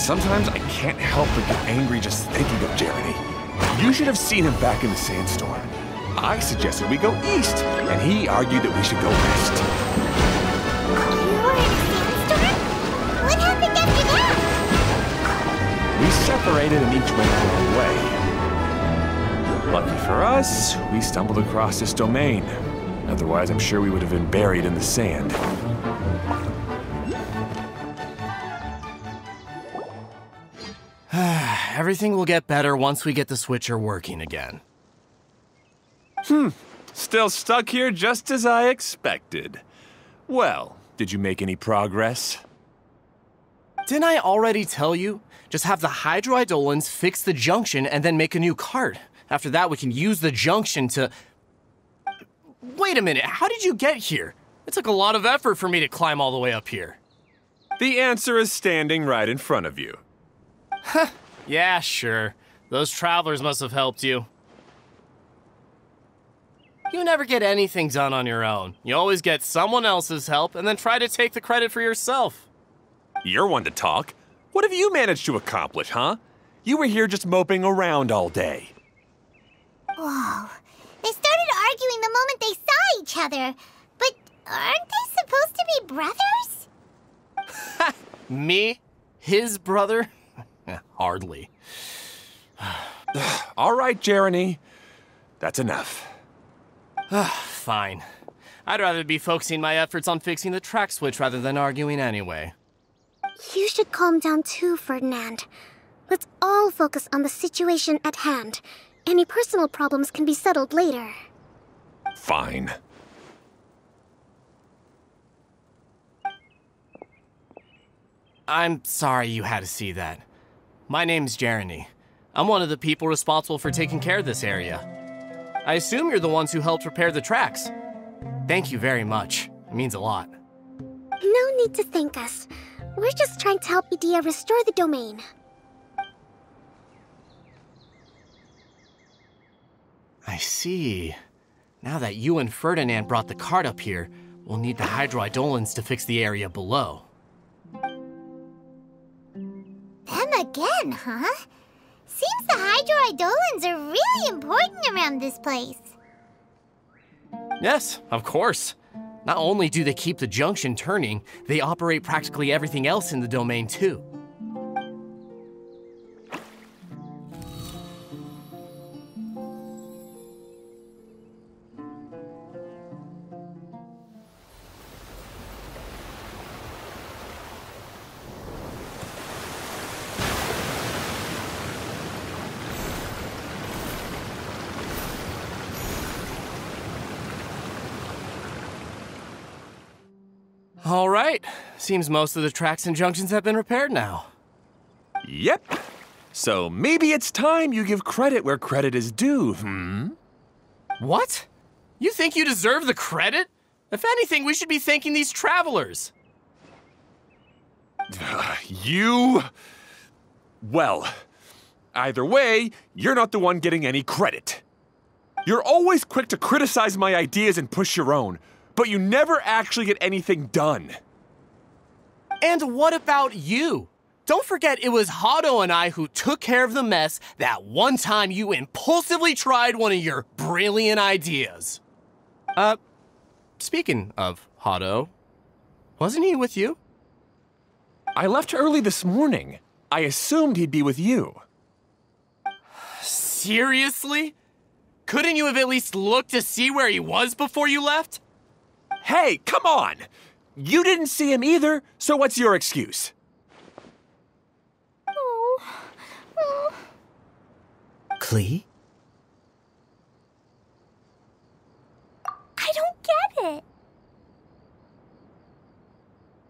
Sometimes I can't help but get angry just thinking of Jeremy. You should have seen him back in the sandstorm. I suggested we go east, and he argued that we should go west. You were in a sandstorm? What happened after that? We separated and each went our own way. Lucky for us, we stumbled across this domain. Otherwise, I'm sure we would have been buried in the sand. Everything will get better once we get the switcher working again. Still stuck here just as I expected. Well, did you make any progress? Didn't I already tell you? Just have the hydroidolins fix the junction and then make a new cart. After that, we can use the junction to... Wait a minute, how did you get here? It took a lot of effort for me to climb all the way up here. The answer is standing right in front of you. Yeah, sure. Those travelers must have helped you. You never get anything done on your own. You always get someone else's help and then try to take the credit for yourself. You're one to talk. What have you managed to accomplish, huh? You were here just moping around all day. Whoa. They started arguing the moment they saw each other. But aren't they supposed to be brothers? Me? His brother? Hardly. All right, Jeremy. That's enough. Fine. I'd rather be focusing my efforts on fixing the track switch rather than arguing anyway. You should calm down too, Ferdinand. Let's all focus on the situation at hand. Any personal problems can be settled later. Fine. I'm sorry you had to see that. My name's Jeremy. I'm one of the people responsible for taking care of this area. I assume you're the ones who helped repair the tracks. Thank you very much. It means a lot. No need to thank us. We're just trying to help Edea restore the domain. I see. Now that you and Ferdinand brought the cart up here, we'll need the hydroidolins to fix the area below. Them again, huh? Seems the hydroidolins are really important around this place. Yes, of course. Not only do they keep the junction turning, they operate practically everything else in the domain too. All right. Seems most of the tracks and junctions have been repaired now. Yep. So maybe it's time you give credit where credit is due, What? You think you deserve the credit? If anything, we should be thanking these travelers. Well, either way, you're not the one getting any credit. You're always quick to criticize my ideas and push your own, but you never actually get anything done. And what about you? Don't forget it was Hado and I who took care of the mess that one time you impulsively tried one of your brilliant ideas. Speaking of Hado, wasn't he with you? I left early this morning. I assumed he'd be with you. Seriously? Couldn't you have at least looked to see where he was before you left? Hey, come on! You didn't see him either, so what's your excuse? Klee? I don't get it.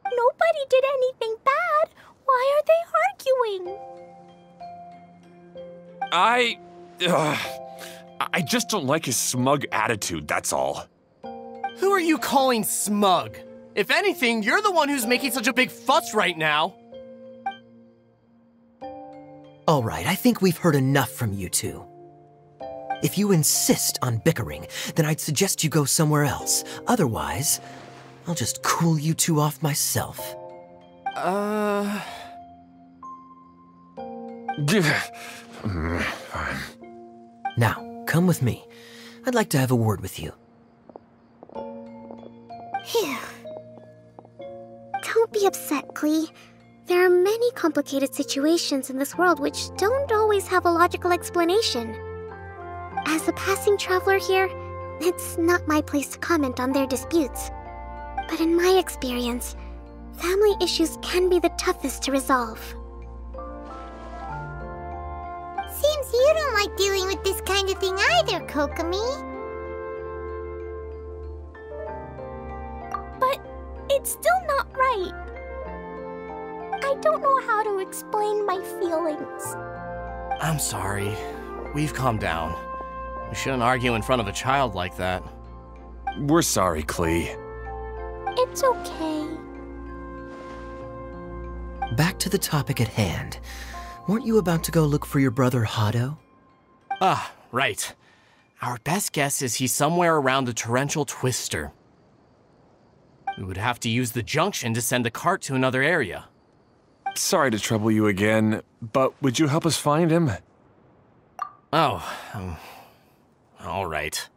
Nobody did anything bad. Why are they arguing? I just don't like his smug attitude, that's all. Who are you calling smug? If anything, you're the one who's making such a big fuss right now. All right, I think we've heard enough from you two. If you insist on bickering, then I'd suggest you go somewhere else. Otherwise, I'll just cool you two off myself. Fine. Now, come with me. I'd like to have a word with you. Phew. Don't be upset, Klee. There are many complicated situations in this world which don't always have a logical explanation. As a passing traveler here, it's not my place to comment on their disputes. But in my experience, family issues can be the toughest to resolve. Seems you don't like dealing with this kind of thing either, Kokomi. But it's still not right. I don't know how to explain my feelings. I'm sorry. We've calmed down. We shouldn't argue in front of a child like that. We're sorry, Klee. It's okay. Back to the topic at hand. Weren't you about to go look for your brother Hado? Ah, right. Our best guess is he's somewhere around the torrential twister. We would have to use the junction to send a cart to another area. Sorry to trouble you again, but would you help us find him? Oh, all right.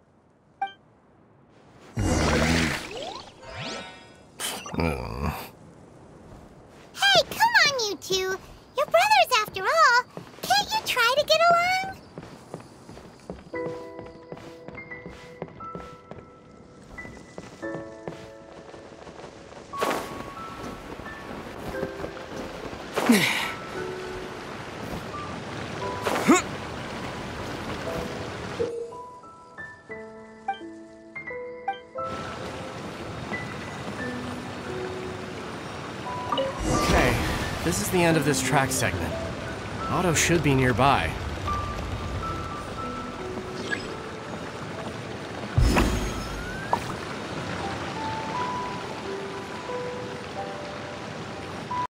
Hey, come on, you two! You're brothers after all! Can't you try to get along? Okay, this is the end of this track segment. Otto should be nearby.